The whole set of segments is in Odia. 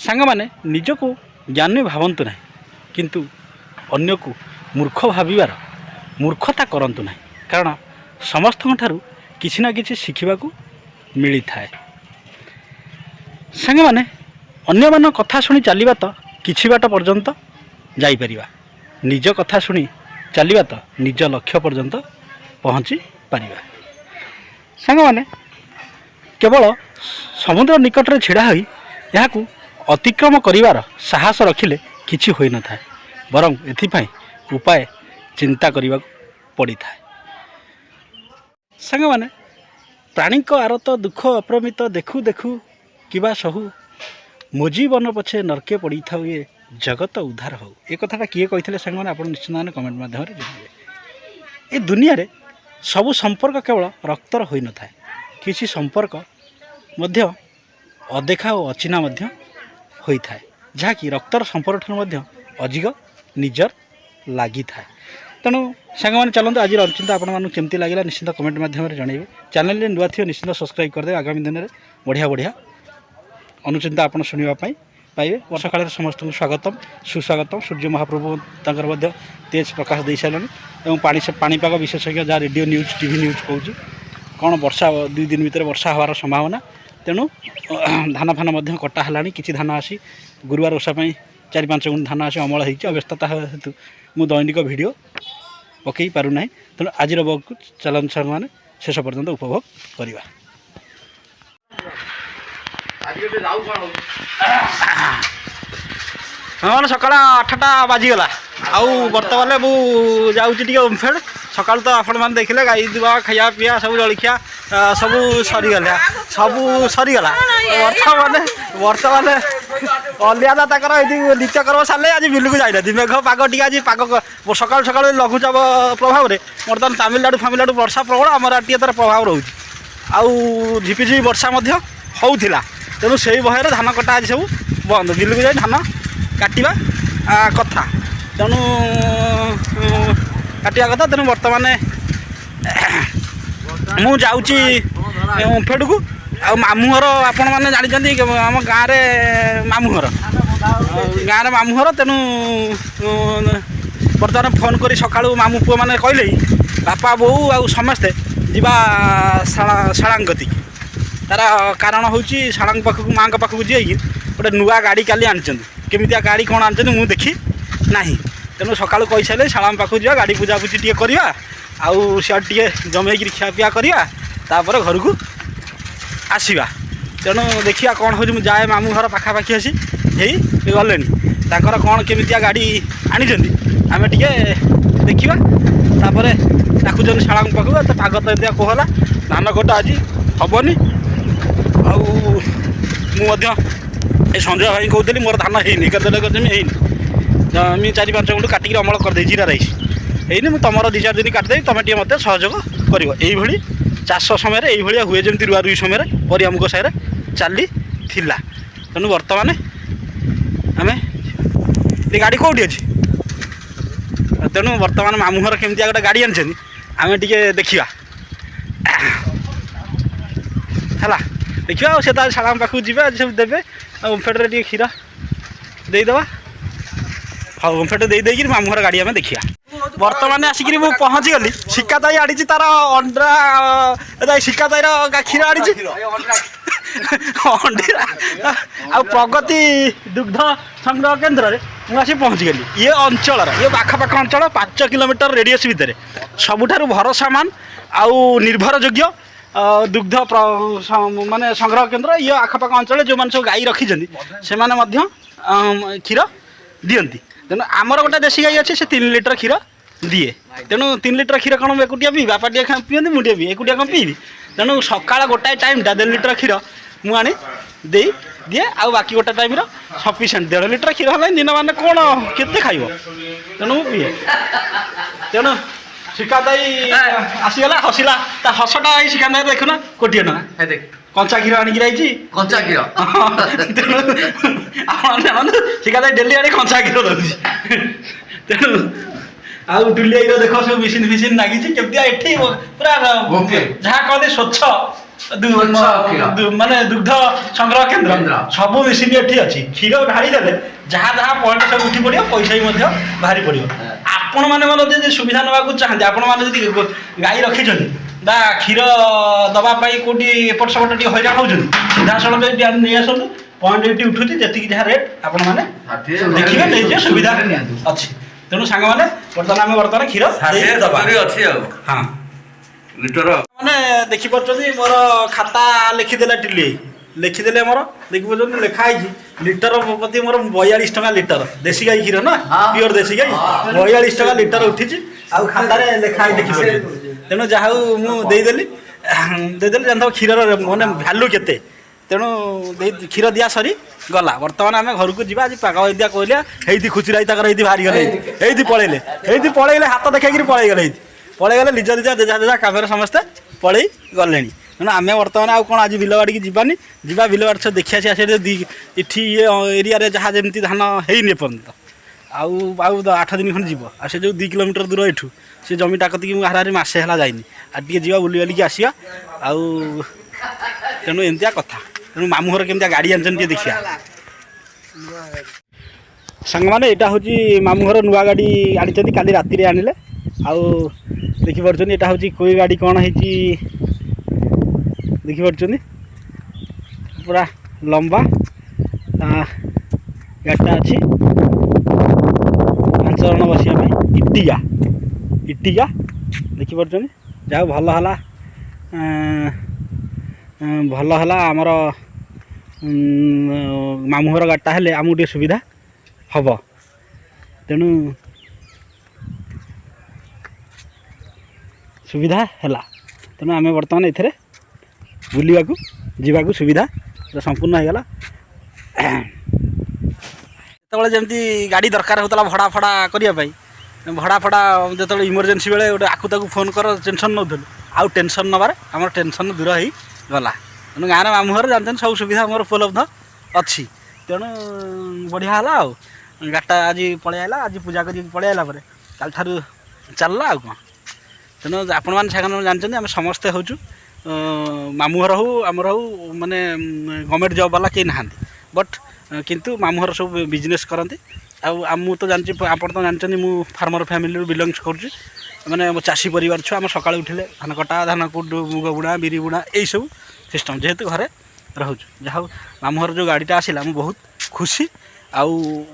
ସାଙ୍ଗମାନେ ନିଜକୁ ଜ୍ଞାନୀ ଭାବନ୍ତୁ ନାହିଁ, କିନ୍ତୁ ଅନ୍ୟକୁ ମୂର୍ଖ ଭାବିବାର ମୂର୍ଖତା କରନ୍ତୁ ନାହିଁ। କାରଣ ସମସ୍ତଙ୍କଠାରୁ କିଛି ନା କିଛି ଶିଖିବାକୁ ମିଳିଥାଏ। ସାଙ୍ଗମାନେ ଅନ୍ୟମାନଙ୍କ କଥା ଶୁଣି ଚାଲିବା ତ କିଛି ବାଟ ପର୍ଯ୍ୟନ୍ତ ଯାଇପାରିବା, ନିଜ କଥା ଶୁଣି ଚାଲିବା ତ ନିଜ ଲକ୍ଷ୍ୟ ପର୍ଯ୍ୟନ୍ତ ପହଞ୍ଚି ପାରିବା। ସାଙ୍ଗମାନେ କେବଳ ସମୁଦ୍ର ନିକଟରେ ଛିଡ଼ା ହୋଇ ଏହାକୁ ଅତିକ୍ରମ କରିବାର ସାହସ ରଖିଲେ କିଛି ହୋଇନଥାଏ, ବରଂ ଏଥିପାଇଁ ଉପାୟ ଚିନ୍ତା କରିବାକୁ ପଡ଼ିଥାଏ। ସାଙ୍ଗମାନେ ପ୍ରାଣୀଙ୍କ ଆରତ ଦୁଃଖ ଅପ୍ରମିତ ଦେଖୁ ଦେଖୁ କିବା ସହୁ, ମୋ ଜୀବନ ପଛେ ନର୍କେ ପଡ଼ିଥାଉ ଏ ଜଗତ ଉଦ୍ଧାର ହେଉ। ଏ କଥାଟା କିଏ କହିଥିଲେ ସାଙ୍ଗମାନେ ଆପଣ ନିଶ୍ଚିତ ଭାବରେ କମେଣ୍ଟ ମାଧ୍ୟମରେ ଜଣାଇବେ। ଏ ଦୁନିଆରେ ସବୁ ସମ୍ପର୍କ କେବଳ ରକ୍ତର ହୋଇନଥାଏ, କିଛି ସମ୍ପର୍କ ମଧ୍ୟ ଅଦେଖା ଓ ଅଚିହ୍ନା ମଧ୍ୟ ହୋଇଥାଏ, ଯାହାକି ରକ୍ତର ସମ୍ପର୍କଠାରୁ ମଧ୍ୟ ଅଧିକ ନିଜର ଲାଗିଥାଏ। ତେଣୁ ସାଙ୍ଗମାନେ ଚାଲନ୍ତୁ ଆଜିର ଅନୁଚିନ୍ତା ଆପଣମାନଙ୍କୁ କେମିତି ଲାଗିଲା ନିଶ୍ଚିତ କମେଣ୍ଟ ମାଧ୍ୟମରେ ଜଣାଇବେ। ଚ୍ୟାନେଲରେ ନୂଆ ଥିବ ନିଶ୍ଚିତ ସବସ୍କ୍ରାଇବ୍ କରିଦେବେ। ଆଗାମୀ ଦିନରେ ବଢ଼ିଆ ଅନୁଚିନ୍ତା ଆପଣ ଶୁଣିବା ପାଇଁ ପାଇବେ। ବର୍ଷକାଳରେ ସମସ୍ତଙ୍କୁ ସ୍ୱାଗତମ ସୁସ୍ୱାଗତମ। ସୂର୍ଯ୍ୟ ମହାପ୍ରଭୁ ତାଙ୍କର ମଧ୍ୟ ତେଜ ପ୍ରକାଶ ଦେଇସାରିଲେଣି ଏବଂ ପାଣିପାଗ ବିଶେଷଜ୍ଞ ଯାହା ରେଡ଼ିଓ ନ୍ୟୁଜ୍ ଟିଭି ନ୍ୟୁଜ୍ କହୁଛି କ'ଣ ବର୍ଷା 2 ଦିନ ଭିତରେ ବର୍ଷା ହେବାର ସମ୍ଭାବନା। ତେଣୁ ଧାନ ଫାନ ମଧ୍ୟ କଟା ହେଲାଣି, କିଛି ଧାନ ଆସି ଗୁରୁବାର ଓଷା ପାଇଁ 4-5 ଗୁଣ୍ଠ ଧାନ ଆସି ଅମଳ ହେଇଛି। ଅବ୍ୟସ୍ତତା ହେତୁ ମୁଁ ଦୈନିକ ଭିଡ଼ିଓ ପକାଇ ପାରୁନାହିଁ। ତେଣୁ ଆଜିର ବ୍ଲଗ୍କୁ ଚାଲନ୍ତୁ ସାଙ୍ଗମାନେ ଶେଷ ପର୍ଯ୍ୟନ୍ତ ଉପଭୋଗ କରିବା। ହଁ ସକାଳ 8ଟା ବାଜିଗଲା। ଆଉ ବର୍ତ୍ତମାନ ମୁଁ ଯାଉଛି ଟିକେ ଓମଫେଡ଼। ସକାଳୁ ତ ଆପଣମାନେ ଦେଖିଲେ ଗାଈ ଦୁଆ ଖାଇବା ପିଇବା ସବୁ ଜଳଖିଆ ସବୁ ସରିଗଲା। ବର୍ତ୍ତମାନ ଅଲିଆଦା ତାଙ୍କର ଏଠି ନିତ୍ୟକର୍ମ ସାରିଲେ ଆଜି ବିଲକୁ ଯାଇନାହାନ୍ତି। ମେଘ ପାଗ ଟିକେ ଆଜି ସକାଳୁ ଲଘୁଚାପ ପ୍ରଭାବରେ ବର୍ତ୍ତମାନ ତାମିଲନାଡ଼ୁ ବର୍ଷା ପ୍ରବଳ, ଆମର ଟିକେ ତାର ପ୍ରଭାବ ରହୁଛି। ଆଉ ଝିପିଝିପି ବର୍ଷା ମଧ୍ୟ ହେଉଥିଲା। ତେଣୁ ସେଇ ଭୟରେ ଧାନ କଟା ଆଜି ସବୁ ବନ୍ଦ, ବିଲକୁ ଯାଇ ଧାନ କାଟିବା କଥା। ତେଣୁ ବର୍ତ୍ତମାନ ମୁଁ ଯାଉଛି ଓମଫେଡ଼କୁ। ଆଉ ମାମୁଁ ଘର ଆପଣମାନେ ଜାଣିଛନ୍ତି, ଆମ ଗାଁରେ ମାମୁଁ ଘର। ତେଣୁ ବର୍ତ୍ତମାନ ଫୋନ୍ କରି ସକାଳୁ ମାମୁଁ ପୁଅମାନେ କହିଲେ ବାପା ବୋଉ ଆଉ ସମସ୍ତେ ଯିବା ଶାଳାଙ୍କ କତିକି। ତାର କାରଣ ହେଉଛି ଶାଳାଙ୍କ ପାଖକୁ ମାଆଙ୍କ ପାଖକୁ ଯାଇକି ଗୋଟେ ନୂଆ ଗାଡ଼ି କାଲି ଆଣିଛନ୍ତି। କେମିତିଆ ଗାଡ଼ି କ'ଣ ଆଣିଛନ୍ତି ମୁଁ ଦେଖି ନାହିଁ। ତେଣୁ ସକାଳୁ କହିସାରିଲେ ଶାଳାଙ୍କ ପାଖକୁ ଯିବା, ଗାଡ଼ି ପୂଜାପୂଜି ଟିକେ କରିବା, ଆଉ ସିଆଡ଼େ ଟିକେ ଜମେଇକିରି ଖିଆପିଆ କରିବା, ତାପରେ ଘରକୁ ଆସିବା। ତେଣୁ ଦେଖିବା କ'ଣ ହେଉଛି। ମୁଁ ଯାଏ ମାମୁଁ ଘର ପାଖାପାଖି ଆସି ଗଲେଣି। ତାଙ୍କର କ'ଣ କେମିତିଆ ଗାଡ଼ି ଆଣିଛନ୍ତି ଆମେ ଟିକେ ଦେଖିବା। ତାପରେ ଡାକୁଛନ୍ତି ଶାଳାଙ୍କ ପାଖକୁ। ଏତେ ପାଗ ତ ଏମିତିଆ କୋହଲା, ଧାନ କଟା ଆଜି ହେବନି। ଆଉ ମୁଁ ମଧ୍ୟ ଏ ସଞ୍ଜୟ ଭାଇ କହୁଥିଲି ମୋର ଧାନ ହେଇନି, କେତେ ଜମି ହେଇନି, ଜମି 4-5 ଗୁଣ୍ଠ କାଟିକି ଅମଳ କରିଦେଇ ଜିରା ରାଇସ୍ ହେଇନି। ମୁଁ ତୁମର 2-4 ଦିନ କାଟିଦେବି, ତୁମେ ଟିକେ ମୋତେ ସହଯୋଗ କରିବ। ଏଇଭଳି ଚାଷ ସମୟରେ ଏଇଭଳିଆ ହୁଏ, ଯେମିତି ରୁଆ ରୁଇ ସମୟରେ ପରିଆମୁଗ ସାହିରେ ଚାଲିଥିଲା। ତେଣୁ ବର୍ତ୍ତମାନ ଆମେ ଏ ଗାଡ଼ି କେଉଁଠି ଅଛି? ତେଣୁ ବର୍ତ୍ତମାନ ମାମୁଁ ଘର କେମିତିଆ ଗୋଟେ ଗାଡ଼ି ଆଣିଛନ୍ତି ଆମେ ଟିକେ ଦେଖିବା ହେଲା। ଦେଖିବା ଆଉ ସେ ତାର ଶାଳାଙ୍କ ପାଖକୁ ଯିବେ, ଆଜି ସବୁ ଦେବେ। ଆଉ ଓମଫେଡ଼ରେ ଟିକେ କ୍ଷୀର ଦେଇଦେବା। ହଉ ଓମଫେଡ଼ ଦେଇକିରି ମାମୁଁ ଘର ଗାଡ଼ି ଆମେ ଦେଖିବା। ବର୍ତ୍ତମାନ ଆସିକିରି ମୁଁ ପହଞ୍ଚିଗଲି। ଶିକାତାଇ ଆଣିଛି ତାର ଅଣ୍ଡା, ଶିକାତାଇର କ୍ଷୀର ଆଣିଛି ଅଣ୍ଡିରା। ଆଉ ପ୍ରଗତି ଦୁଗ୍ଧ ସଂଗ୍ରହ କେନ୍ଦ୍ରରେ ମୁଁ ଆସି ପହଞ୍ଚିଗଲି। ଇଏ ଅଞ୍ଚଳର ପାଖାପାଖ ଅଞ୍ଚଳ 5 କିଲୋମିଟର ରେଡ଼ିୟସ୍ ଭିତରେ ସବୁଠାରୁ ଭରସାମାନ ଆଉ ନିର୍ଭରଯୋଗ୍ୟ ଦୁଗ୍ଧ ମାନେ ସଂଗ୍ରହ କେନ୍ଦ୍ର। ଇଏ ଆଖପାଖ ଅଞ୍ଚଳରେ ଯେଉଁମାନେ ସବୁ ଗାଈ ରଖିଛନ୍ତି ସେମାନେ ମଧ୍ୟ କ୍ଷୀର ଦିଅନ୍ତି। ତେଣୁ ଆମର ଗୋଟେ ଦେଶୀ ଗାଈ ଅଛି, ସେ 3 ଲିଟର କ୍ଷୀର ଦିଏ। ତେଣୁ 3 ଲିଟର କ୍ଷୀର କ'ଣ ମୁଁ ଏକୁଟିଆ ପିଇବି? ବାପା ଟିକେ ପିଅନ୍ତି, ମୁଁ ଟିକେ ପିଇ, ଏକୁଟିଆ କ'ଣ ପିଇବି? ତେଣୁ ସକାଳ ଗୋଟାଏ ଟାଇମ୍ଟା 1.5 ଲିଟର କ୍ଷୀର ମୁଁ ଆଣି ଦିଏ। ଆଉ ବାକି ଗୋଟେ ଟାଇମ୍ର ସଫିସିଏଣ୍ଟ 1.5 ଲିଟର କ୍ଷୀର ହେଲେ ଦିନମାନେ କ'ଣ କେତେ ଖାଇବ? ତେଣୁ ମୁଁ ପିଏ। ତେଣୁ ଶିକାତାଇ ଆସିଗଲା, ହସିଲା। ତା ହସଟା ଏଇ ଶିକାତାଇ ଦେଖୁନା 1,000,000 ଟଙ୍କା କଞ୍ଚା କ୍ଷୀର ଆଣିକି ଯାଇଛି। କଞ୍ଚା କ୍ଷୀର ତେଣୁ ଆପଣ ଜାଣନ୍ତୁ ଶିକାତାଇ ଡେଲି ଆଣି କଞ୍ଚା କ୍ଷୀର ଦେଉଛି। ତେଣୁ ଆଉ ଟୁଲିଆଇର ଦେଖ ସବୁ ମେସିନ୍ ଲାଗିଛି କେମିତିଆ ଏଠି ପୁରା ଯାହା କହନ୍ତି ସ୍ୱଚ୍ଛ ମାନେ ଦୁଗ୍ଧ ସଂଗ୍ରହ କେନ୍ଦ୍ର ସବୁ ମେସିନ୍ ଏଠି ଅଛି। କ୍ଷୀର ଢାଳି ଦେଲେ ଯାହା ଯାହା ପଏଣ୍ଟ ସବୁ ଉଠି ପଡ଼ିବ, ପଇସା ବି ମଧ୍ୟ ବାହାରି ପଡ଼ିବ। ଆପଣମାନେ ଯଦି ସୁବିଧା ନେବାକୁ ଚାହାନ୍ତି, ଆପଣମାନେ ଯଦି ଗାଈ ରଖିଛନ୍ତି ବା କ୍ଷୀର ଦେବା ପାଇଁ କେଉଁଠି ଏପଟ ସେପଟ ଟିକେ ହଇରାଣ ହେଉଛନ୍ତି, ସିଧାସଳଖ ଏଠି ନେଇ ଆସନ୍ତୁ। ପଏଣ୍ଟ ଏଠି ଉଠୁଛି, ଯେତିକି ଯାହା ରେଟ୍ ଆପଣମାନେ ଦେଖିବେ, ନେଇଯିବେ, ସୁବିଧା ଅଛି। ତେଣୁ ସାଙ୍ଗମାନେ ବର୍ତ୍ତମାନ କ୍ଷୀର ଅଛି ଆଉ ହଁ ଲିଟର ମାନେ ଦେଖିପାରୁଛନ୍ତି ମୋର ଖାତା ଲେଖିଦେଲା ଟିଲି ଲେଖିଦେଲେ ମୋର ଦେଖିପାରୁଛନ୍ତି ଲେଖା ହେଇଛି ଲିଟର ପ୍ରତି ମୋର 42 ଟଙ୍କା ଲିଟର। ଦେଶୀ ଗାଈ କ୍ଷୀର ନା, ପିଓର ଦେଶୀ ଗାଈ, 42 ଟଙ୍କା ଲିଟର ଉଠିଛି। ଆଉ ଖାତାରେ ଲେଖା ହେଇ ଦେଖିପାରୁଛନ୍ତି। ତେଣୁ ଯାହା ହଉ ମୁଁ ଦେଇଦେଲି ଜାଣିଥାଉ କ୍ଷୀରର ମାନେ ଭ୍ୟାଲୁ କେତେ। ତେଣୁ କ୍ଷୀର ଦିଆ ସରି ଗଲା। ବର୍ତ୍ତମାନ ଆମେ ଘରକୁ ଯିବା। ଆଜି ପାଗ ଏଇଦିଆ କହିଲା ହେଇଠି ଖୁଚୁରାଇ ତାଙ୍କର ହେଇଠି ବାହାରିଗଲେ, ହେଇଠି ପଳେଇଲେ ହାତ ଦେଖେଇକିରି ପଳେଇଗଲେ, ପଳେଇଗଲେ ନିଜ ଯେଝା କାମରେ ସମସ୍ତେ ପଳେଇ ଗଲେଣି। ତେଣୁ ଆମେ ବର୍ତ୍ତମାନ ଆଉ କ'ଣ ଆଜି ବିଲବାଡ଼ିକି ଯିବାନି, ଯିବା ବିଲବାଡ଼ି ସବୁ ଦେଖି ଆସିବା। ସେଠି ଏଠି ଇଏ ଏରିଆରେ ଯାହା ଯେମିତି ଧାନ ହେଇନି ଏପର୍ଯ୍ୟନ୍ତ, ଆଉ 8 ଦିନ ଖଣ୍ଡେ ଯିବ। ଆଉ ସେ ଯେଉଁ 2 କିଲୋମିଟର ଦୂର ଏଠୁ ସେ ଜମିଟା କତିକି ମୁଁ ହାରାହାରି ମାସେ ହେଲା ଯାଇନି। ଆଉ ଟିକେ ଯିବା ବୁଲିବାଲିକି ଆସିବା। ଆଉ ତେଣୁ ଏମିତିଆ କଥା। ତେଣୁ ମାମୁଁ ଘର କେମିତିଆ ଗାଡ଼ି ଆଣିଛନ୍ତି ଟିକେ ଦେଖିବା। ସାଙ୍ଗମାନେ ଏଇଟା ହେଉଛି ମାମୁଁ ଘର ନୂଆ ଗାଡ଼ି ଆଣିଛନ୍ତି, କାଲି ରାତିରେ ଆଣିଲେ। ଆଉ ଦେଖିପାରୁଛନ୍ତି ଏଇଟା ହେଉଛି କୋଇ ଗାଡ଼ି କ'ଣ ହେଇଛି ଦେଖିପାରୁଛନ୍ତି, ପୁରା ଲମ୍ବା ଗାଡ଼ିଟା ଅଛି, 5 ଜଣ ବସିବା ପାଇଁ। ଇଟିକା ଦେଖିପାରୁଛନ୍ତି। ଯାହା ଭଲ ହେଲା ଆମର ମାମୁଁ ଘର ଗାଡ଼ିଟା ହେଲେ ଆମକୁ ଟିକେ ସୁବିଧା ହେବ। ତେଣୁ ସୁବିଧା ହେଲା। ତେଣୁ ଆମେ ବର୍ତ୍ତମାନ ଏଥିରେ ବୁଲିବାକୁ ଯିବାକୁ ସୁବିଧା ସମ୍ପୂର୍ଣ୍ଣ ହେଇଗଲା। ଯେତେବେଳେ ଯେମିତି ଗାଡ଼ି ଦରକାର ହେଉଥିଲା ଭଡ଼ା କରିବା ପାଇଁ, ଭଡ଼ା ଯେତେବେଳେ ଇମର୍ଜେନ୍ସି ବେଳେ ଗୋଟେ ଆକୁ ତାକୁ ଫୋନ୍ କର ଟେନସନ୍ ନେଉଥିଲୁ, ଆଉ ଟେନସନ୍ ନେବାରେ ଆମର ଟେନସନ୍ ଦୂର ହେଇଗଲା। ତେଣୁ ଗାଁରେ ମାମୁଁ ଘରେ ଜାଣିଛନ୍ତି ସବୁ ସୁବିଧା ଆମର ଉପଲବ୍ଧ ଅଛି। ତେଣୁ ବଢ଼ିଆ ହେଲା। ଆଉ ଗାଡ଼ିଟା ଆଜି ପଳେଇ ଆସିଲା, ଆଜି ପୂଜା କରିକି ପଳେଇ ଆସିଲା ପରେ କାଲିଠାରୁ ଚାଲିଲା ଆଉ କ'ଣ। ତେଣୁ ଆପଣମାନେ ସାଙ୍ଗମାନେ ଜାଣିଛନ୍ତି ଆମେ ସମସ୍ତେ ହେଉଛୁ ମାମୁଁ ଘର ହଉ ଆମର ହଉ ମାନେ ଗଭର୍ଣ୍ଣମେଣ୍ଟ ଜବ୍ ବାଲା କେହି ନାହାନ୍ତି। ବଟ୍ କିନ୍ତୁ ମାମୁଁ ଘର ସବୁ ବିଜନେସ୍ କରନ୍ତି। ଆଉ ମୁଁ ତ ଜାଣିଛି, ଆପଣ ତ ଜାଣିଛନ୍ତି ମୁଁ ଫାର୍ମର ଫ୍ୟାମିଲିରୁ ବିଲଙ୍ଗସ୍ କରୁଛି। ମାନେ ମୋ ଚାଷୀ ପରିବାର ଛୁଆ। ଆମ ସକାଳୁ ଉଠିଲେ ଧାନ କଟା, ଧାନ କୁଟୁ, ମୁଗ ବୁଣା, ବିରି ବୁଣା, ଏଇସବୁ ସିଷ୍ଟମ୍। ଯେହେତୁ ଘରେ ରହୁଛୁ, ଯାହା ହଉ ମାମୁଁ ଘର ଯେଉଁ ଗାଡ଼ିଟା ଆସିଲା ମୁଁ ବହୁତ ଖୁସି ଆଉ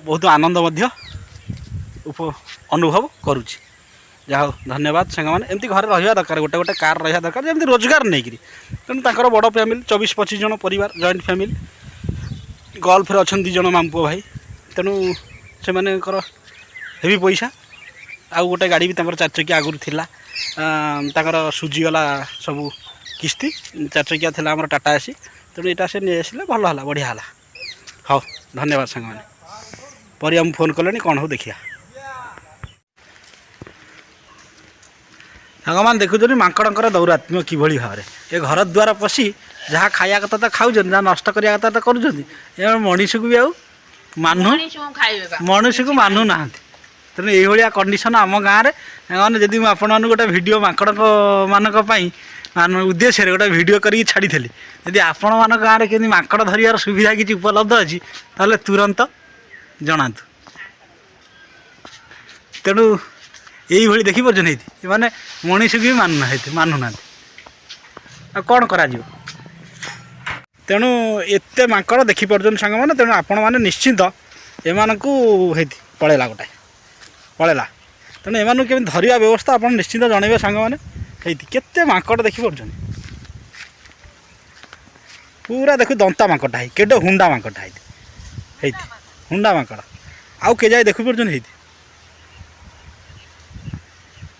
ବହୁତ ଆନନ୍ଦ ମଧ୍ୟ ଅନୁଭବ କରୁଛି। ଯାହା ହଉ ଧନ୍ୟବାଦ ସାଙ୍ଗମାନେ। ଏମିତି ଘରେ ରହିବା ଦରକାର, ଗୋଟେ କାର୍ ରହିବା ଦରକାର, ଯେମିତି ରୋଜଗାର ନେଇକିରି। ତେଣୁ ତାଙ୍କର ବଡ଼ ଫ୍ୟାମିଲି, 24-25 ଜଣ ପରିବାର, ଜଏଣ୍ଟ ଫ୍ୟାମିଲି। ଗଲ୍ଫରେ ଅଛନ୍ତି 2 ଜଣ ମାମୁଁ ପୁଅ ଭାଇ। ତେଣୁ ସେମାନଙ୍କର ହେଭି ପଇସା। ଆଉ ଗୋଟେ ଗାଡ଼ି ବି ତାଙ୍କର 4 ଚକିଆ ଆଗରୁ ଥିଲା, ତାଙ୍କର ସୁଜିଗଲା ସବୁ କିସ୍ତି। 4 ଚକିଆ ଥିଲା ଆମର ଟାଟା ଏସି। ତେଣୁ ଏଇଟା ସେ ନେଇ ଆସିଲେ, ଭଲ ହେଲା, ବଢ଼ିଆ ହେଲା। ହଉ ଧନ୍ୟବାଦ ସାଙ୍ଗମାନେ। ପରେ ଆମକୁ ଫୋନ୍ କଲେଣି, କ'ଣ ହଉ ଦେଖିବା। ସାଙ୍ଗମାନେ ଦେଖୁଛନ୍ତି ମାଙ୍କଡ଼ଙ୍କର ଦୌରାତ୍ମ୍ୟ କିଭଳି ଭାବରେ। ଏ ଘର ଦ୍ୱାର ପଶି ଯାହା ଖାଇବା କଥା ତ ଖାଉଛନ୍ତି, ଯାହା ନଷ୍ଟ କରିବା କଥା ତ କରୁଛନ୍ତି। ଏ ମଣିଷକୁ ବି ଆଉ ମଣିଷକୁ ମାନୁନାହାନ୍ତି। ତେଣୁ ଏଇଭଳିଆ କଣ୍ଡିସନ୍ ଆମ ଗାଁରେ। ସାଙ୍ଗମାନେ ଯଦି ମୁଁ ଆପଣମାନଙ୍କୁ ଗୋଟେ ଭିଡ଼ିଓ ମାଙ୍କଡ଼ମାନଙ୍କ ପାଇଁ ଉଦ୍ଦେଶ୍ୟରେ ଗୋଟେ ଭିଡ଼ିଓ କରିକି ଛାଡ଼ିଥିଲି, ଯଦି ଆପଣମାନଙ୍କ ଗାଁରେ କେମିତି ମାଙ୍କଡ଼ ଧରିବାର ସୁବିଧା କିଛି ଉପଲବ୍ଧ ଅଛି ତାହେଲେ ତୁରନ୍ତ ଜଣାନ୍ତୁ। ତେଣୁ ଏଇଭଳି ଦେଖିପାରୁଛନ୍ତି ଏଇଠି ଏମାନେ ମଣିଷକୁ ବି ମାନୁନାହାନ୍ତି। ଆଉ କ'ଣ କରାଯିବ। ତେଣୁ ଏତେ ମାଙ୍କଡ଼ ଦେଖିପାରୁଛନ୍ତି ସାଙ୍ଗମାନେ। ତେଣୁ ଆପଣମାନେ ନିଶ୍ଚିନ୍ତ ଏମାନଙ୍କୁ ହେଇଠି ପଳେଇଲା। ତେଣୁ ଏମାନଙ୍କୁ କେମିତି ଧରିବା ବ୍ୟବସ୍ଥା ଆପଣ ନିଶ୍ଚିନ୍ତ ଜଣାଇବେ ସାଙ୍ଗମାନେ। ହେଇଠି କେତେ ମାଙ୍କଡ଼ ଦେଖିପାରୁଛନ୍ତି, ପୁରା ଦେଖୁ ଦନ୍ତା ମାଙ୍କଡ଼ଟା କେଡ଼େ ହୁଣ୍ଡା ମାଙ୍କଡ଼ଟା ହେଇଠି ହୁଣ୍ଡା ମାଙ୍କଡ଼। ଆଉ କେ ଯାଏ ଦେଖିପାରୁଛନ୍ତି ହେଇଠି।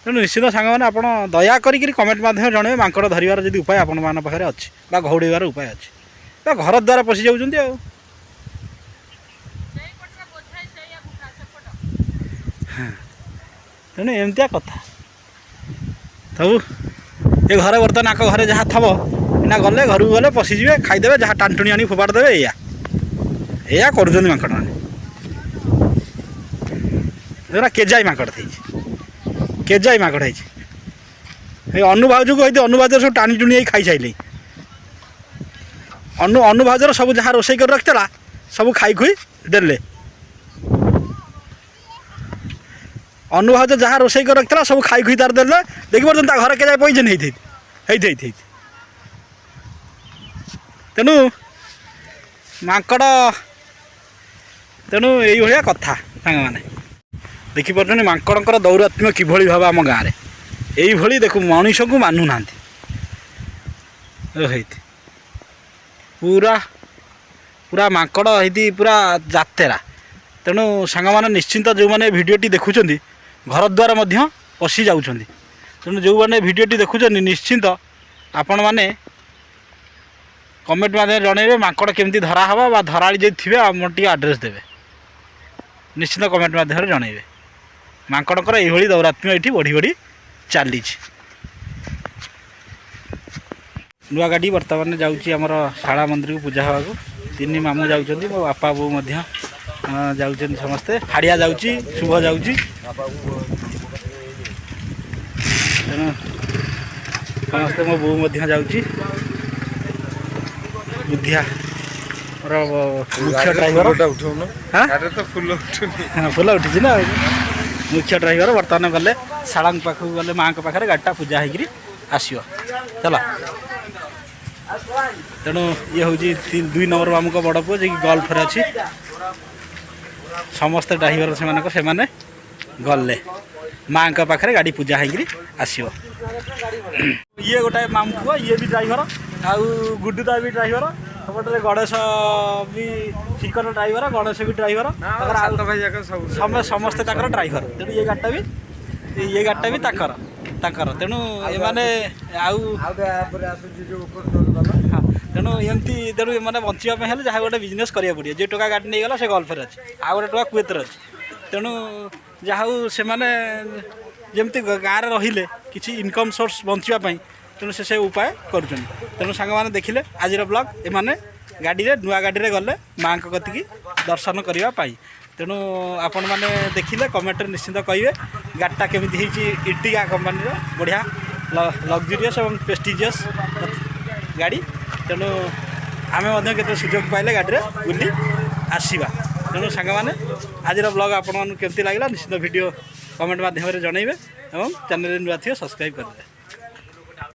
ତେଣୁ ନିଶ୍ଚିତ ସାଙ୍ଗମାନେ ଆପଣ ଦୟା କରିକି କମେଣ୍ଟ ମାଧ୍ୟମରେ ଜଣାଇବେ ମାଙ୍କଡ଼ ଧରିବାର ଯଦି ଉପାୟ ଆପଣମାନଙ୍କ ପାଖରେ ଅଛି ବା ଘଉଡ଼େଇବାର ଉପାୟ ଅଛି। ବା ଘର ଦ୍ୱାରା ପଶି ଯାଉଛନ୍ତି ଆଉ। ତେଣୁ ଏମିତିଆ କଥା ସବୁ। ଏ ଘରେ ବର୍ତ୍ତମାନ ଆଙ୍କ ଘରେ ଯାହା ଥବ ଏଇନା ଗଲେ ଘରକୁ ଗଲେ ପଶିଯିବେ, ଖାଇଦେବେ, ଯାହା ଟାଣିଟୁଣି ଆଣି ଫୋପାଡ଼ି ଦେବେ। ଏଇଆ କରୁଛନ୍ତି ମାଙ୍କଡ଼ମାନେ। ଏଗୁଡ଼ା କେଜାଇ ମାଙ୍କଡ଼ ହେଇଛି, ଏ ଅନୁଭାଉଜକୁ ହେଇଛି। ଅନୁଭାଉଜ ସବୁ ଟାଣି ଟୁଣି ହେଇ ଖାଇସାରିଲେ। ଅନୁ ଭାଉଜର ସବୁ ଯାହା ରୋଷେଇ କରି ରଖିଥିଲା ସବୁ ଖାଇ ଖୁଇ ଦେଲେ। ଅନୁ ଭାଉଜ ଯାହା ରୋଷେଇ କରି ରଖିଥିଲା ସବୁ ଖାଇ ଖୁଇ ତାର ଦେଲେ। ଦେଖିପାରୁଛନ୍ତି ତା ଘରେ କେଯାଏ ପଇସା ହେଇଛି। ତେଣୁ ମାଙ୍କଡ଼ ଏଇଭଳିଆ କଥା ସାଙ୍ଗମାନେ। ଦେଖିପାରୁଛନ୍ତି ମାଙ୍କଡ଼ଙ୍କର ଦୌରାତ୍ମ୍ୟ କିଭଳି ଭାବେ ଆମ ଗାଁରେ। ଏଇଭଳି ଦେଖୁ ମଣିଷକୁ ମାନୁନାହାନ୍ତି। ହେଇତି ପୁରା ପୁରା ମାଙ୍କଡ଼ ହେଇତି ପୁରା ଯାତେରା। ତେଣୁ ସାଙ୍ଗମାନେ ନିଶ୍ଚିନ୍ତ ଯେଉଁମାନେ ଭିଡ଼ିଓଟି ଦେଖୁଛନ୍ତି ଘରଦ୍ୱାର ମଧ୍ୟ ପଶି ଯାଉଛନ୍ତି। ତେଣୁ ଯେଉଁମାନେ ଭିଡ଼ିଓଟି ଦେଖୁଛନ୍ତି ନିଶ୍ଚିନ୍ତ ଆପଣମାନେ କମେଣ୍ଟ ମାଧ୍ୟମରେ ଜଣାଇବେ ମାଙ୍କଡ଼ କେମିତି ଧରା ହେବ ବା ଧରାଳି ଯଦି ଥିବେ ଆମର ଟିକେ ଆଡ୍ରେସ୍ ଦେବେ। ନିଶ୍ଚିନ୍ତ କମେଣ୍ଟ ମାଧ୍ୟମରେ ଜଣାଇବେ। ମାଙ୍କଡ଼ଙ୍କର ଏଇଭଳି ଦୌରାତ୍ମ୍ୟ ଏଇଠି ବଢ଼ି ବଢ଼ି ଚାଲିଛି। ନୂଆ ଗାଡ଼ି ବର୍ତ୍ତମାନ ଯାଉଛି ଆମର ଶାଳା ମନ୍ଦିରକୁ ପୂଜା ହେବାକୁ। 3 ମାମୁଁ ଯାଉଛନ୍ତି, ମୋ ବାପା ବୋଉ ମଧ୍ୟ ଯାଉଛନ୍ତି। ସମସ୍ତେ ହାଡ଼ିଆ ଯାଉଛି, ଶୁଭ ଯାଉଛି। ତେଣୁ ସମସ୍ତେ ମୋ ବୋଉ ମଧ୍ୟ ଯାଉଛି। ବୁଦ୍ଧିଆ ମୋର ମୁଖ୍ୟ ଡ୍ରାଇଭର। ଫୁଲ ଉଠିଛି ନା। ମୁଖ୍ୟ ଡ୍ରାଇଭର ବର୍ତ୍ତମାନ ଗଲେ ଶାଳାଙ୍କ ପାଖକୁ ଗଲେ ମାଆଙ୍କ ପାଖରେ ଗାଡ଼ିଟା ପୂଜା ହେଇକିରି ଆସିବ। ଚାଲ। ତେଣୁ ଇଏ ହେଉଛି 2 ନମ୍ବର ମାମୁଙ୍କ ବଡ଼ ପୁଅ ଯିଏକି ଗଲ୍ଫରେ ଅଛି। ସମସ୍ତେ ଡ୍ରାଇଭର ସେମାନେ ଗଲେ ମାଆଙ୍କ ପାଖରେ ଗାଡ଼ି ପୂଜା ହେଇକିରି ଆସିବ। ଇଏ ଗୋଟାଏ ମାମୁଁ ପୁଅ, ଇଏ ବି ଡ୍ରାଇଭର। ଆଉ ଗୁଡ଼ୁଦା ବି ଡ୍ରାଇଭର। ସେପଟରେ ଗଣେଶ ବି ଚିକନ ଡ୍ରାଇଭର, ଗଣେଶ ବି ଡ୍ରାଇଭର। ସମସ୍ତେ ତାଙ୍କର ଡ୍ରାଇଭର। ତେଣୁ ଇଏ ଗାଡ଼ିଟା ବି ତାଙ୍କର। ତେଣୁ ଏମାନେ ତେଣୁ ଏମାନେ ବଞ୍ଚିବା ପାଇଁ ହେଲେ ଯାହା ଗୋଟେ ବିଜନେସ୍ କରିବାକୁ ପଡ଼ିବ। ଯେ ଟଙ୍କା ଗାଡ଼ି ନେଇଗଲା ସେ ଗଲ୍ଫରେ ଅଛି, ଆଉ ଗୋଟେ ଟଙ୍କା କୁଏତରେ ଅଛି। ତେଣୁ ଯାହା ହଉ ସେମାନେ ଯେମିତି ଗାଁରେ ରହିଲେ କିଛି ଇନକମ୍ ସୋର୍ସ ବଞ୍ଚିବା ପାଇଁ ତେଣୁ ସେ ଉପାୟ କରୁଛନ୍ତି। ତେଣୁ ସାଙ୍ଗମାନେ ଦେଖିଲେ ଆଜିର ବ୍ଲଗ୍। ଏମାନେ ନୂଆ ଗାଡ଼ିରେ ଗଲେ ମାଆଙ୍କ କତିକି ଦର୍ଶନ କରିବା ପାଇଁ। ତେଣୁ ଆପଣମାନେ ଦେଖିଲେ କମେଣ୍ଟରେ ନିଶ୍ଚିନ୍ତ କହିବେ ଗାଡ଼ିଟା କେମିତି ହେଇଛି। ଇର୍ଟିଗା କମ୍ପାନୀର ବଢ଼ିଆ ଲକ୍ଜରିୟସ୍ ଏବଂ ପ୍ରେଷ୍ଟିଜିୟସ୍ ଗାଡ଼ି। ତେଣୁ ଆମେ ମଧ୍ୟ କେତେ ସୁଯୋଗ ପାଇଲେ ଗାଡ଼ିରେ ବୁଲି ଆସିବା। ତେଣୁ ସାଙ୍ଗମାନେ ଆଜିର ବ୍ଲଗ୍ ଆପଣମାନଙ୍କୁ କେମିତି ଲାଗିଲା ନିଶ୍ଚିନ୍ତ ଭିଡ଼ିଓ କମେଣ୍ଟ ମାଧ୍ୟମରେ ଜଣାଇବେ ଏବଂ ଚ୍ୟାନେଲରେ ନୂଆ ଥିବେ ସବସ୍କ୍ରାଇବ୍ କରିଦେବେ।